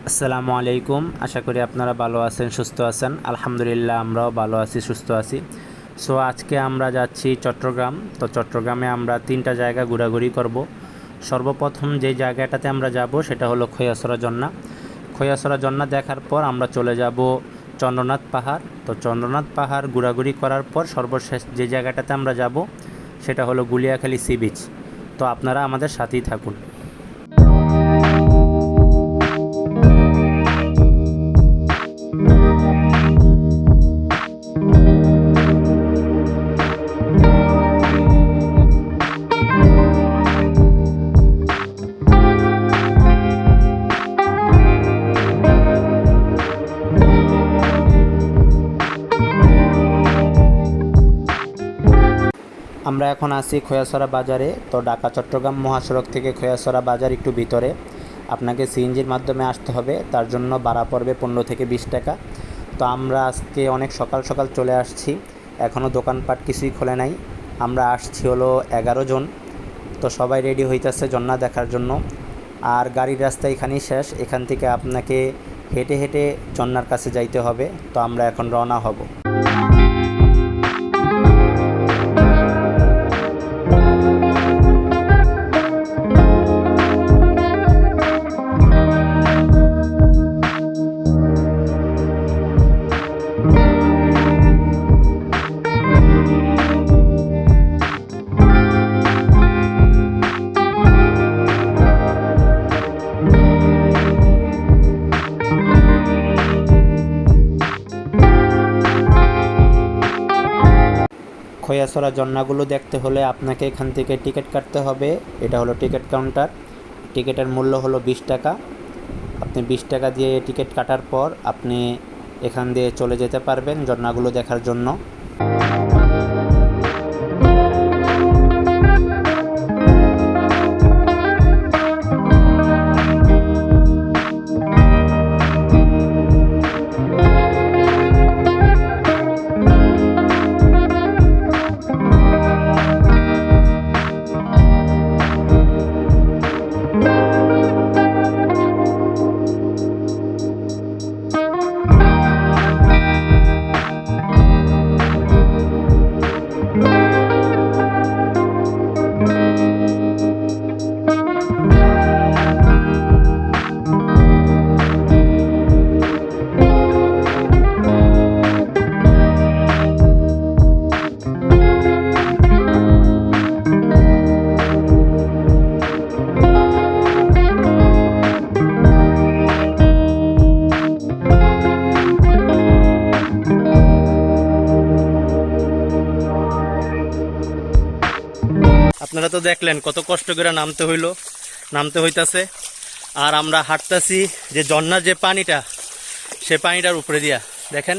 আসসালামু আলাইকুম। আশা করি আপনারা ভালো আছেন, সুস্থ আছেন। আলহামদুলিল্লাহ, আমরাও ভালো আছি, সুস্থ আছি। সো আজকে আমরা যাচ্ছি চট্টগ্রাম। তো চট্টগ্রামে আমরা 3টা জায়গা ঘোরাঘুরি করব। সর্বপ্রথম যে জায়গাটাতে আমরা যাব সেটা হলো খৈয়াছড়া ঝর্ণা। খৈয়াছড়া ঝর্ণা দেখার পর আমরা চলে যাব চন্দ্রনাথ পাহাড়। তো চন্দ্রনাথ পাহাড় ঘোরাঘুরি করার পর সর্বশেষ যে জায়গাটাতে আমরা যাব সেটা হলো গুলিয়াখালী সি বিচ। তো আপনারা আমাদের সাথেই থাকুন। আমরা এখন আছি খৈয়াছড়া বাজারে। তো ঢাকা চট্টগ্রাম মহাসড়ক থেকে খৈয়াছড়া বাজার একটু ভিতরে। আপনাকে সিএনজির মাধ্যমে আসতে হবে, তার জন্য ভাড়া পড়বে 15 থেকে 20 টাকা। তো আমরা আজকে অনেক সকাল সকাল চলে আসছি, এখনও দোকানপাট কিছুই খোলে নাই। আমরা আসছি হলো 11 জন। তো সবাই রেডি হইতেছে ঝর্ণা দেখার জন্য। আর গাড়ির রাস্তা এখানেই শেষ, এখান থেকে আপনাকে হেঁটে হেঁটে ঝর্ণার কাছে যাইতে হবে। তো আমরা এখন রওনা হব। খৈয়াছড়া ঝর্ণাগুলো দেখতে হলে আপনাকে এখান থেকে টিকিট কাটতে হবে। এটা হলো টিকিট কাউন্টার। টিকিটের মূল্য হলো 20 টাকা। আপনি 20 টাকা দিয়ে টিকিট কাটার পর আপনি এখান দিয়ে চলে যেতে পারবেন ঝর্ণাগুলো দেখার জন্য। আপনারা তো দেখলেন কত কষ্ট করে নামতে হইতাছে। আর আমরা হাঁটতাছি যে ঝর্ণার যে পানিটা, সে পানিটার উপরে দিয়া দেখেন।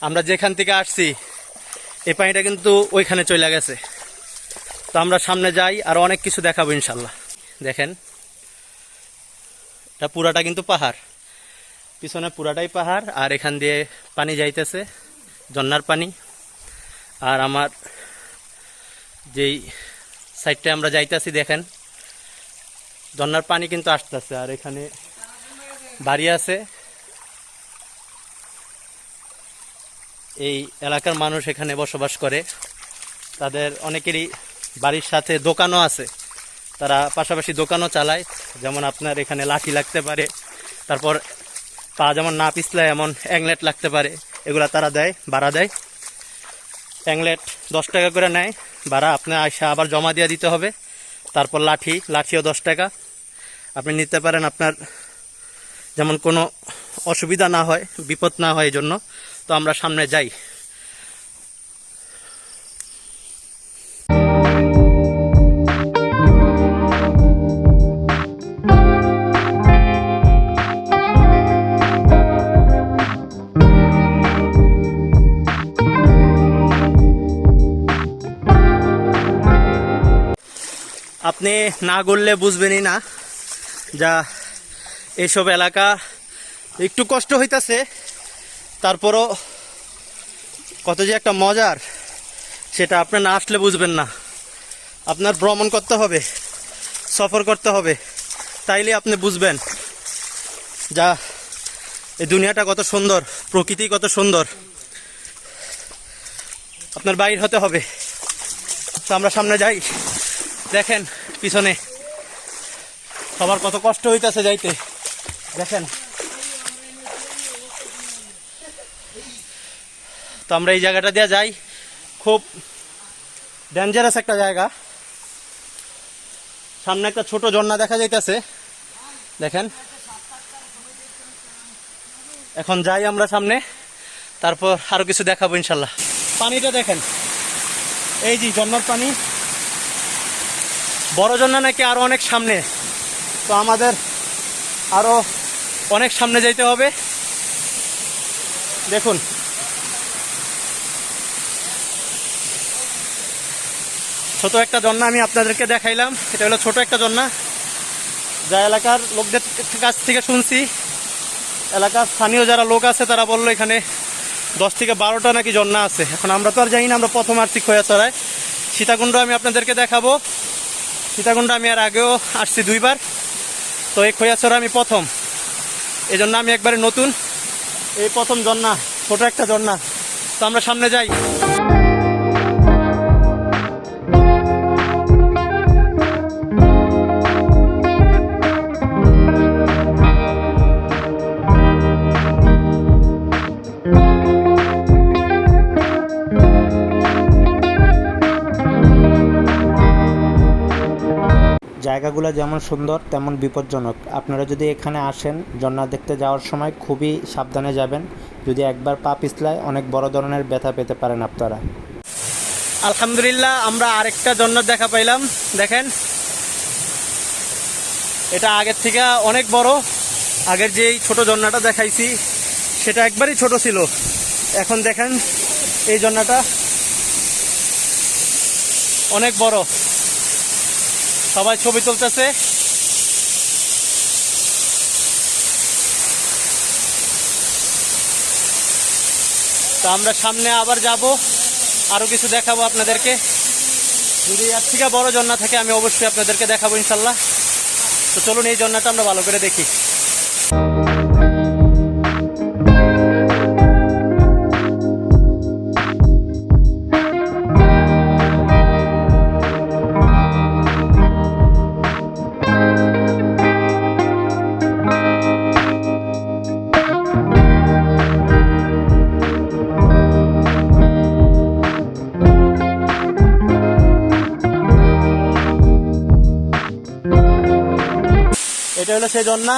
আমরা যেখান থেকে আসছি এই পানিটা কিন্তু ওইখানে চলে গেছে। তো আমরা সামনে যাই, আর অনেক কিছু দেখাবো ইনশাল্লাহ। দেখেন, এটা পুরাটা কিন্তু পাহাড়, পিছনে পুরাটাই পাহাড়, আর এখান দিয়ে পানি যাইতেছে, ঝর্ণার পানি। আর আমার যেই সাইডটা আমরা যাইতেছি দেখেন, ঝর্ণার পানি কিন্তু আসতেছে। আর এখানে বাড়ি আছে, এই এলাকার মানুষ এখানে বসবাস করে। তাদের অনেকেরই বাড়ির সাথে দোকানও আছে, তারা পাশাপাশি দোকানও চালায়। যেমন আপনার এখানে লাঠি লাগতে পারে, তারপর পা যেমন না পিছলায় এমন অ্যাংলেট লাগতে পারে, এগুলা তারা দেয়, ভাড়া দেয়। অ্যাংলেট 10 টাকা করে নেয় ভাড়া, আপনার আইসা আবার জমা দিয়ে দিতে হবে। তারপর লাঠিও 10 টাকা আপনি নিতে পারেন, আপনার যেমন কোনো অসুবিধা না হয়, বিপদ না হয় এই জন্য। তো আমরা সামনে যাই। আপনি না ঘুরলে বুঝবেনই না যা এইসব এলাকা একটু কষ্ট হইতাছে, তারপরও কত যে একটা মজার সেটা আপনি না আসলে বুঝবেন না। আপনার ভ্রমণ করতে হবে, সফর করতে হবে, তাইলে আপনি বুঝবেন যা এই দুনিয়াটা কত সুন্দর, প্রকৃতি কত সুন্দর, আপনার বাইর হতে হবে। তো আমরা সামনে যাই। দেখেন পিছনে সবার কত কষ্ট হইতেছে যাইতে, দেখেন। তো আমরা এই জায়গাটা দিয়ে যাই, খুব ডেঞ্জারাস একটা জায়গা। সামনে একটা ছোট ঝর্ণা দেখা যাইতেছে, দেখেন। এখন যাই আমরা সামনে, তারপর আরো কিছু দেখাবো ইনশাল্লাহ। পানিটা দেখেন, এই যে ঝর্ণার পানি, বড় ঝর্ণা নাকি আরো অনেক সামনে। তো আমাদের আরো অনেক সামনে যাইতে হবে। দেখুন ছোট একটা ঝর্ণা আমি আপনাদেরকে দেখাইলাম, এটা হলো ছোট একটা ঝর্ণা, যা এলাকার লোকদের কাছ থেকে শুনছি। এলাকার স্থানীয় যারা লোক আছে তারা বললো এখানে 10 থেকে 12টা নাকি ঝর্ণা আছে। এখন আমরা তো আর জানি না, আমরা প্রথম আসছি খোয়াছড়ায়। সীতাকুণ্ড আমি আপনাদেরকে দেখাবো। সীতাকুণ্ড আমি আর আগেও আসছি 2 বার, তো এই খোয়াছড়া আমি প্রথম, এই জন্য আমি একবারে নতুন। এই প্রথম ঝর্ণা, ছোট একটা ঝর্ণা। তো আমরা সামনে যাই। জায়গাগুলো যেমন সুন্দর তেমন বিপজ্জনক। আপনারা যদি এখানে আসেন ঝর্ণা দেখতে যাওয়ার সময় খুবই সাবধানে যাবেন। যদি একবার পা পিছলায় অনেক বড় ধরনের ব্যথা পেতে পারেন আপনারা। আলহামদুলিল্লাহ আমরা আরেকটা ঝর্ণা দেখা পাইলাম। দেখেন এটা আগের থেকে অনেক বড়। আগের যেই ছোট ঝর্ণাটা দেখাইছি সেটা একবারই ছোট ছিল। এখন দেখেন এই ঝর্ণাটা অনেক বড়। সবাই ছবি তুলতেছে। তো আমরা সামনে আবার যাব, আরো কিছু দেখাবো আপনাদেরকে। যদি এর থেকে বড় ঝর্ণা থাকে আমি অবশ্যই আপনাদেরকে দেখাবো ইনশাল্লাহ। তো চলুন এই ঝর্ণাটা আমরা ভালো করে দেখি। এটা হলো সেই ঝর্ণা।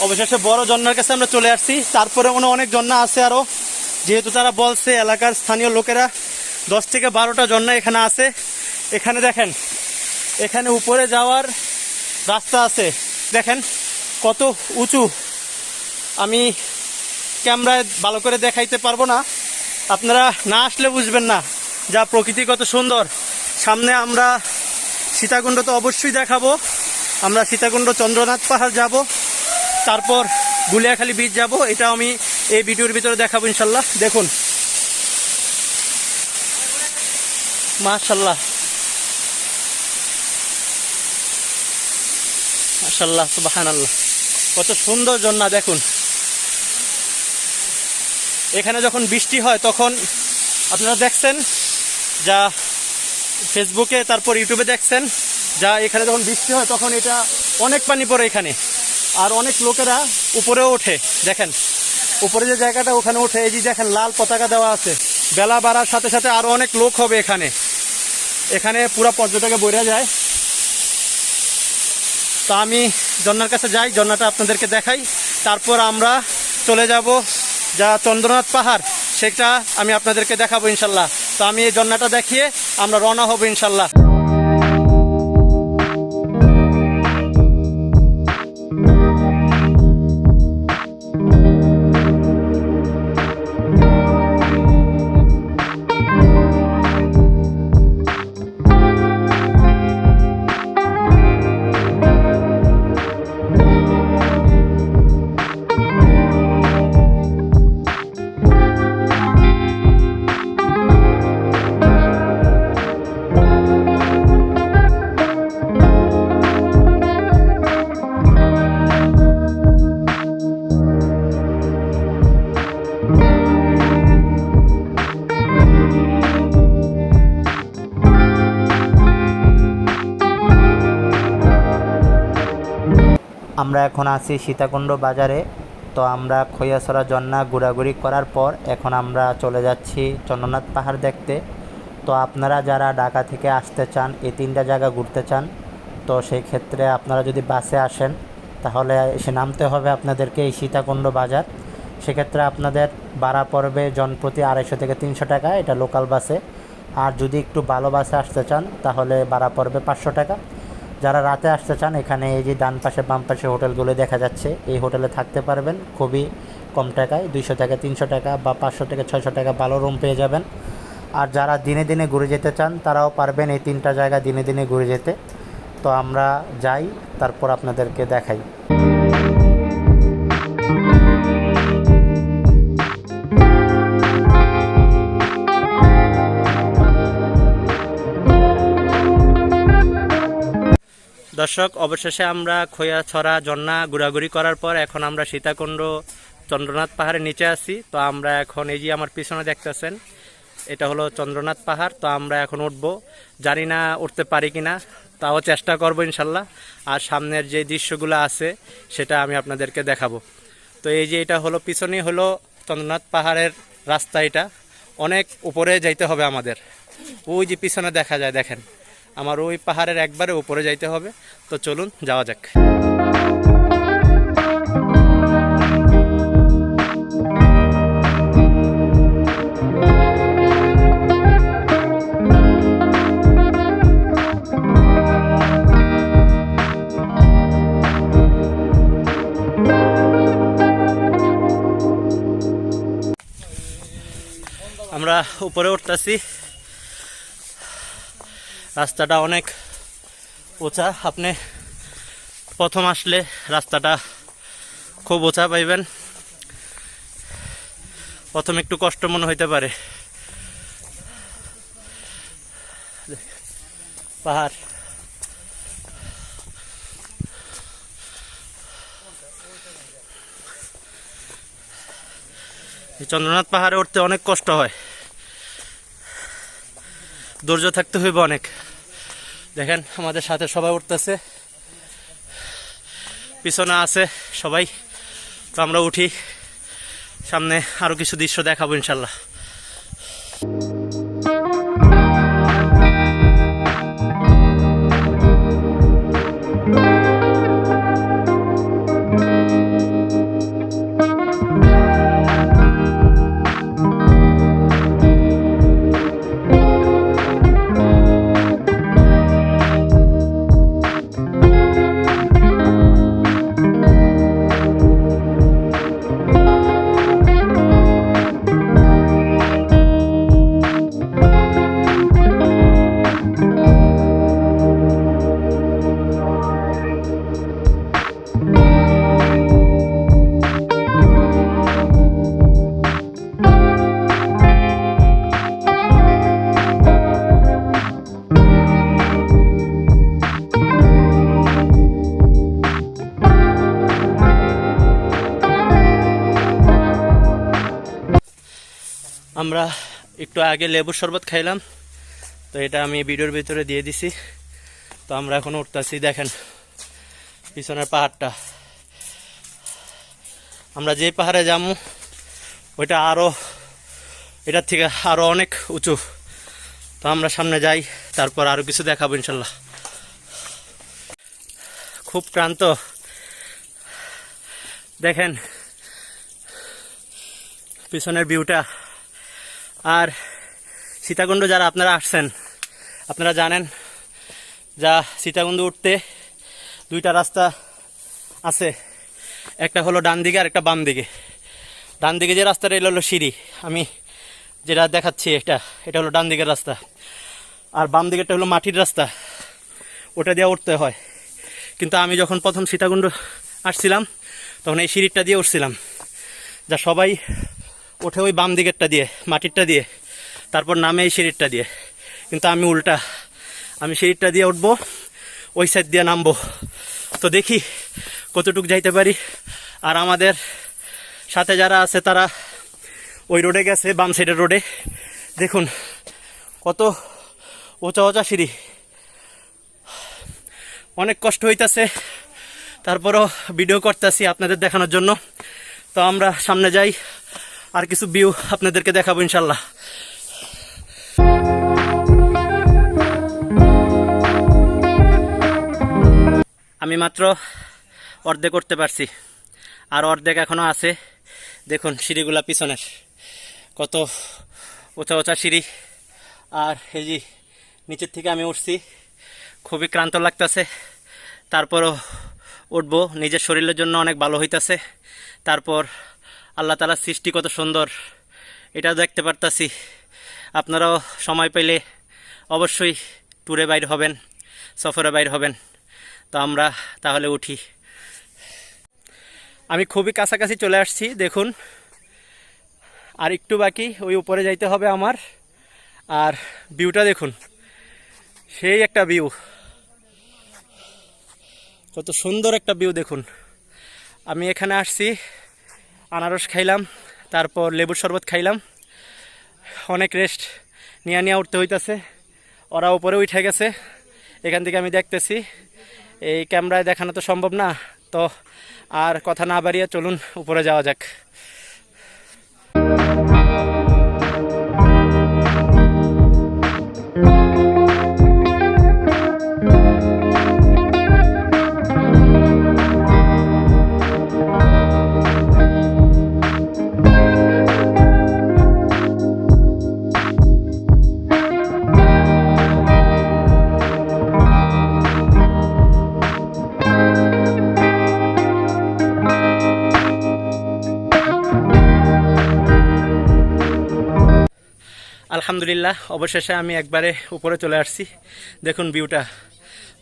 অবশেষে বড় ঝর্ণার কাছে আমরা চলে আসছি। তারপরে অনেক ঝর্ণা আছে আরো, যেহেতু তারা বলছে এলাকার স্থানীয় লোকেরা 10 থেকে 12টা ঝর্ণা এখানে আছে। এখানে দেখেন, এখানে উপরে যাওয়ার রাস্তা আছে। দেখেন কত উঁচু, আমি ক্যামেরায় ভালো করে দেখাইতে পারবো না, আপনারা না আসলে বুঝবেন না যা প্রকৃতি কত সুন্দর। সামনে আমরা সীতাকুণ্ড তো অবশ্যই দেখাবো। আমরা সীতাকুণ্ড চন্দ্রনাথ পাহাড় যাব, তারপর গুলিয়াখালী বীচ যাব। এটা আমি এই ভিডিওর ভিতরে দেখাবো ইনশাল্লাহ। দেখুন মাশাল্লাহ মাশাল্লাহ সুবহানাল্লাহ, কত সুন্দর ঝর্ণা। দেখুন এখানে যখন বৃষ্টি হয় তখন আপনারা দেখছেন, যা ফেসবুকে তারপর ইউটিউবে দেখছেন, যা এখানে যখন বৃষ্টি হয় তখন এটা অনেক পানি পড়ে এখানে, আর অনেক লোকেরা উপরেও ওঠে। দেখেন উপরে যে জায়গাটা ওখানে ওঠে, এই যে দেখেন লাল পতাকা দেওয়া আছে। বেলা বাড়ার সাথে সাথে আরো অনেক লোক হবে এখানে, এখানে পুরো পর্যটকে বইরা যায়। তো আমি ঝর্ণার কাছে যাই, ঝর্ণাটা আপনাদেরকে দেখাই, তারপর আমরা চলে যাব যা চন্দ্রনাথ পাহাড়, সেটা আমি আপনাদেরকে দেখাবো ইনশাল্লাহ। তো আমি এই ঝর্ণাটা দেখিয়ে আমরা রওনা হব ইনশাল্লাহ। আমরা এখন আছি সীতাকুণ্ড বাজারে। তো আমরা খৈয়াছড়া ঝর্ণা ঘোরাঘুরি করার পর এখন আমরা চলে যাচ্ছি চন্দ্রনাথ পাহাড় দেখতে। তো আপনারা যারা ঢাকা থেকে আসতে চান, এই 3টা জায়গা ঘুরতে চান, তো সেই ক্ষেত্রে আপনারা যদি বাসে আসেন তাহলে এসে নামতে হবে আপনাদেরকে এই সীতাকুণ্ড বাজার। সেক্ষেত্রে আপনাদের ভাড়া পড়বে জনপ্রতি 250 থেকে 300 টাকা, এটা লোকাল বাসে। আর যদি একটু ভালো বাসে আসতে চান তাহলে ভাড়া পড়বে 500 টাকা। যারা রাতে আসতে চান, এখানে এই যে ডান পাশে বাম পাশে হোটেলগুলো দেখা যাচ্ছে, এই হোটেলে থাকতে পারবেন খুবই কম টাকায়, 200 থেকে 300 টাকা বা 500 থেকে 600 টাকা ভালো রুম পেয়ে যাবেন। আর যারা দিনে দিনে ঘুরে যেতে চান তারাও পারবেন এই 3টা জায়গা দিনে দিনে ঘুরে যেতে। তো আমরা যাই, তারপর আপনাদেরকে দেখাই। দর্শক, অবশেষে আমরা খৈয়াছড়া ঝর্ণা ঘোরাঘুরি করার পর এখন আমরা সীতাকুণ্ড চন্দ্রনাথ পাহাড়ের নিচে আছি। তো আমরা এখন এই যে আমার পিছনে দেখতেছেন, এটা হলো চন্দ্রনাথ পাহাড়। তো আমরা এখন উঠবো, জানি না উঠতে পারি কিনা, তাও চেষ্টা করবো ইনশাল্লাহ। আর সামনের যে দৃশ্যগুলো আছে সেটা আমি আপনাদেরকে দেখাবো। তো এই যে এটা হলো পিছনে হলো চন্দ্রনাথ পাহাড়ের রাস্তা, এটা অনেক উপরে যাইতে হবে আমাদের। ওই যে পিছনে দেখা যায়, দেখেন, আমার ওই পাহাড়ের একবারে উপরে যাইতে হবে। তো চলুন যাওয়া যাক। আমরা উপরে উঠতেছি, রাস্তাটা অনেক উঁচা। আপনি প্রথম আসলে রাস্তাটা খুব উঁচা পাইবেন, প্রথম একটু কষ্ট মনে হইতে পারে। পাহাড় চন্দ্রনাথ পাহাড়ে উঠতে অনেক কষ্ট হয়, ধৈর্য থাকতে হইবে অনেক। দেখেন আমাদের সাথে সবাই উঠতেছে, পিছনে আছে সবাই। তো আমরা উঠি, সামনে আরো কিছু দৃশ্য দেখাবো ইনশাল্লাহ। আমরা একটু আগে লেবুর শরবত খাইলাম, তো এটা আমি ভিডিওর ভিতরে দিয়ে দিছি। তো আমরা এখন উঠতেছি, দেখেন পিছনের পাহাড়টা। আমরা যে পাহাড়ে যাবো ওইটা আরো, এটার থেকে আরো অনেক উঁচু। তো আমরা সামনে যাই, তারপর আরো কিছু দেখাবো ইনশাল্লাহ। খুব ক্লান্ত, দেখেন পিছনের ভিউটা। আর সীতাকুণ্ড যারা আপনারা আসছেন, আপনারা জানেন যা সীতাকুণ্ড উঠতে 2টা রাস্তা আছে, একটা হলো ডান দিকে আর একটা বাম দিকে। ডান দিকে যে রাস্তাটা এলো হলো সিঁড়ি, আমি যেটা দেখাচ্ছি এটা হলো ডান দিকের রাস্তা। আর বাম দিকেরটা হলো মাটির রাস্তা, ওটা দিয়ে উঠতে হয়। কিন্তু আমি যখন প্রথম সীতাকুণ্ড আসছিলাম তখন এই সিঁড়িটা দিয়ে উঠছিলাম, যা সবাই ওঠে ওই বাম দিকেরটা দিয়ে, মাটিরটা দিয়ে, তারপর নামে এই সিঁড়িটা দিয়ে। কিন্তু আমি উল্টা, আমি সিঁড়িটা দিয়ে উঠবো, ওই সাইড দিয়ে নামবো। তো দেখি কতটুকু যাইতে পারি। আর আমাদের সাথে যারা আছে তারা ওই রোডে গেছে, বাম সাইডের রোডে। দেখুন কত উঁচা উঁচা সিঁড়ি, অনেক কষ্ট হইতাছে। তারপরও ভিডিও করতেছি আপনাদের দেখানোর জন্য। তো আমরা সামনে যাই, আর কিছু ভিউ আপনাদেরকে দেখাবো ইনশাল্লাহ। আমি মাত্র অর্ধেক করতে পারছি, আর অর্ধেক এখনো আছে। দেখুন সিঁড়িগুলা পিছনের, কত উঁচা উঁচা সিঁড়ি। আর এই যে নিচের থেকে আমি উঠছি, খুবই ক্লান্ত লাগতেছে, তারপরও উঠবো। নিজের শরীরের জন্য অনেক ভালো হইতাছে। তারপর আল্লাহ তাআলার সৃষ্টি কত সুন্দর, এটাও দেখতে পারতাছি। আপনারাও সময় পেলে অবশ্যই ট্যুরে বাইর হবেন, সফরে বাইর হবেন। তো আমরা তাহলে উঠি। আমি খুবই কাছাকাছি চলে আসছি, দেখুন আর একটু বাকি, ওই উপরে যাইতে হবে আমার। আর ভিউটা দেখুন, সেই একটা ভিউ, কত সুন্দর একটা ভিউ দেখুন। আমি এখানে আসছি, আনারস খাইলাম, তারপর লেবুর শরবত খাইলাম, অনেক রেস্ট নিয়ে উঠতে হইতাছে। ওরা উপরে উঠে গেছে, এখান থেকে আমি দেখতেছি। এই ক্যামেরায় দেখানো তো সম্ভব না, তো আর কথা না বাড়িয়ে চলুন উপরে যাওয়া যাক। আলহামদুলিল্লাহ, অবশেষে আমি একবারে উপরে চলে আসছি। দেখুন ভিউটা।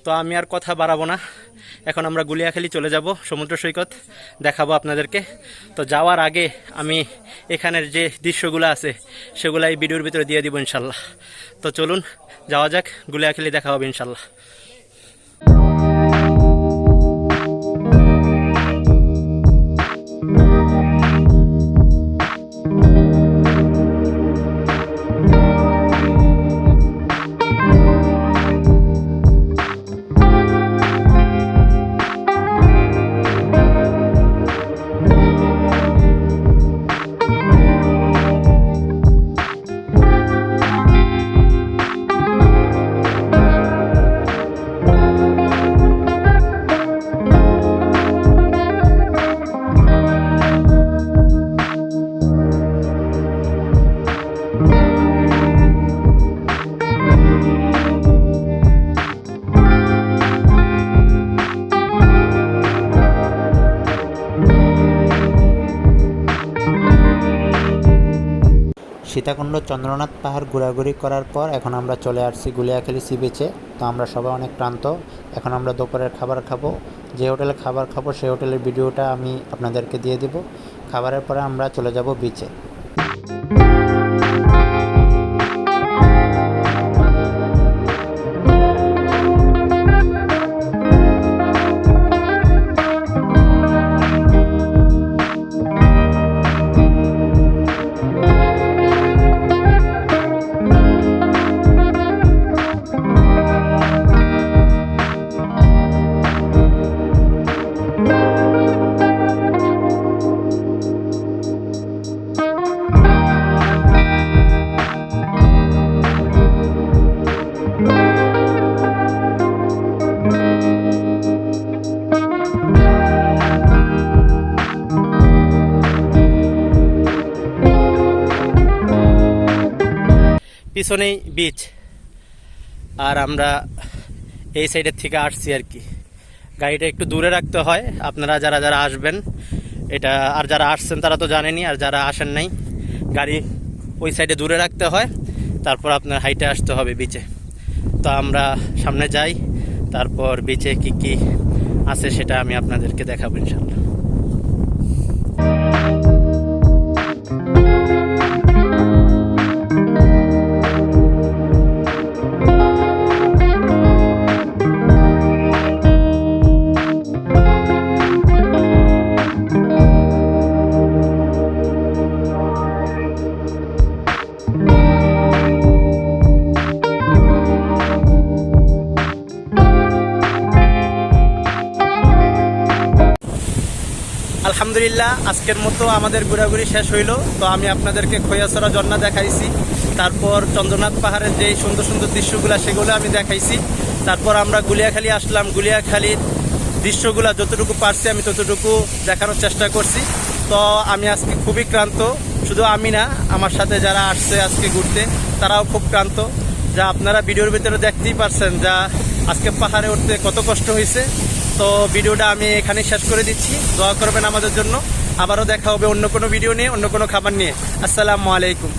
তো আমি আর কথা বাড়াবো না, এখন আমরা গুলিয়াখালী চলে যাব, সমুদ্র সৈকত দেখাবো আপনাদেরকে। তো যাওয়ার আগে আমি এখানের যে দৃশ্যগুলো আছে সেগুলো এই ভিডিওর ভিতরে দিয়ে দিব ইনশাল্লাহ। তো চলুন যাওয়া যাক, গুলিয়াখালী দেখা হবে ইনশাল্লাহ। সীতাকুণ্ড চন্দ্রনাথ পাহাড় ঘোরাঘুরি করার পর এখন আমরা চলে আসছি গুলিয়াখালী সি বিচে। তো আমরা সবাই অনেক ক্লান্ত, এখন আমরা দুপুরের খাবার খাবো। যে হোটেলে খাবার খাবো সেই হোটেলের ভিডিওটা আমি আপনাদেরকে দিয়ে দিব। খাবারের পরে আমরা চলে যাব বিচে। পিছনেই বিচ, আর আমরা এই সাইডের থেকে আসছি আর কি। গাড়িটা একটু দূরে রাখতে হয়, আপনারা যারা যারা আসবেন এটা, আর যারা আসছেন তারা তো জানেনই, আর যারা আসেন নাই গাড়ি ওই সাইডে দূরে রাখতে হয়, তারপর আপনার হাইটে আসতে হবে বিচে। তো আমরা সামনে যাই, তারপর বিচে কি কি আছে সেটা আমি আপনাদেরকে দেখাবো ইনশাল্লাহ। আলহামদুলিল্লাহ আজকের মতো আমাদের ঘোরাঘুরি শেষ হইলো। তো আমি আপনাদেরকে খৈয়াছড়া ঝর্ণা দেখাইছি, তারপর চন্দ্রনাথ পাহাড়ের যে সুন্দর সুন্দর দৃশ্যগুলো সেগুলো আমি দেখাইছি। তারপর আমরা গুলিয়াখালী আসলাম, গুলিয়াখালীর দৃশ্যগুলো যতটুকু পারছি আমি ততটুকু দেখানোর চেষ্টা করছি। তো আমি আজকে খুবই ক্লান্ত, শুধু আমি না, আমার সাথে যারা আসছে আজকে ঘুরতে তারাও খুব ক্লান্ত। যা আপনারা ভিডিওর ভিতরে দেখতেই পারছেন যা আজকে পাহাড়ে উঠতে কত কষ্ট হয়েছে। তো ভিডিওটা আমি এখানেই শেষ করে দিচ্ছি, দোয়া করবেন আমাদের জন্য। আবারও দেখা হবে অন্য কোনো ভিডিও নিয়ে, অন্য কোনো খাবার নিয়ে। আসসালামু আলাইকুম।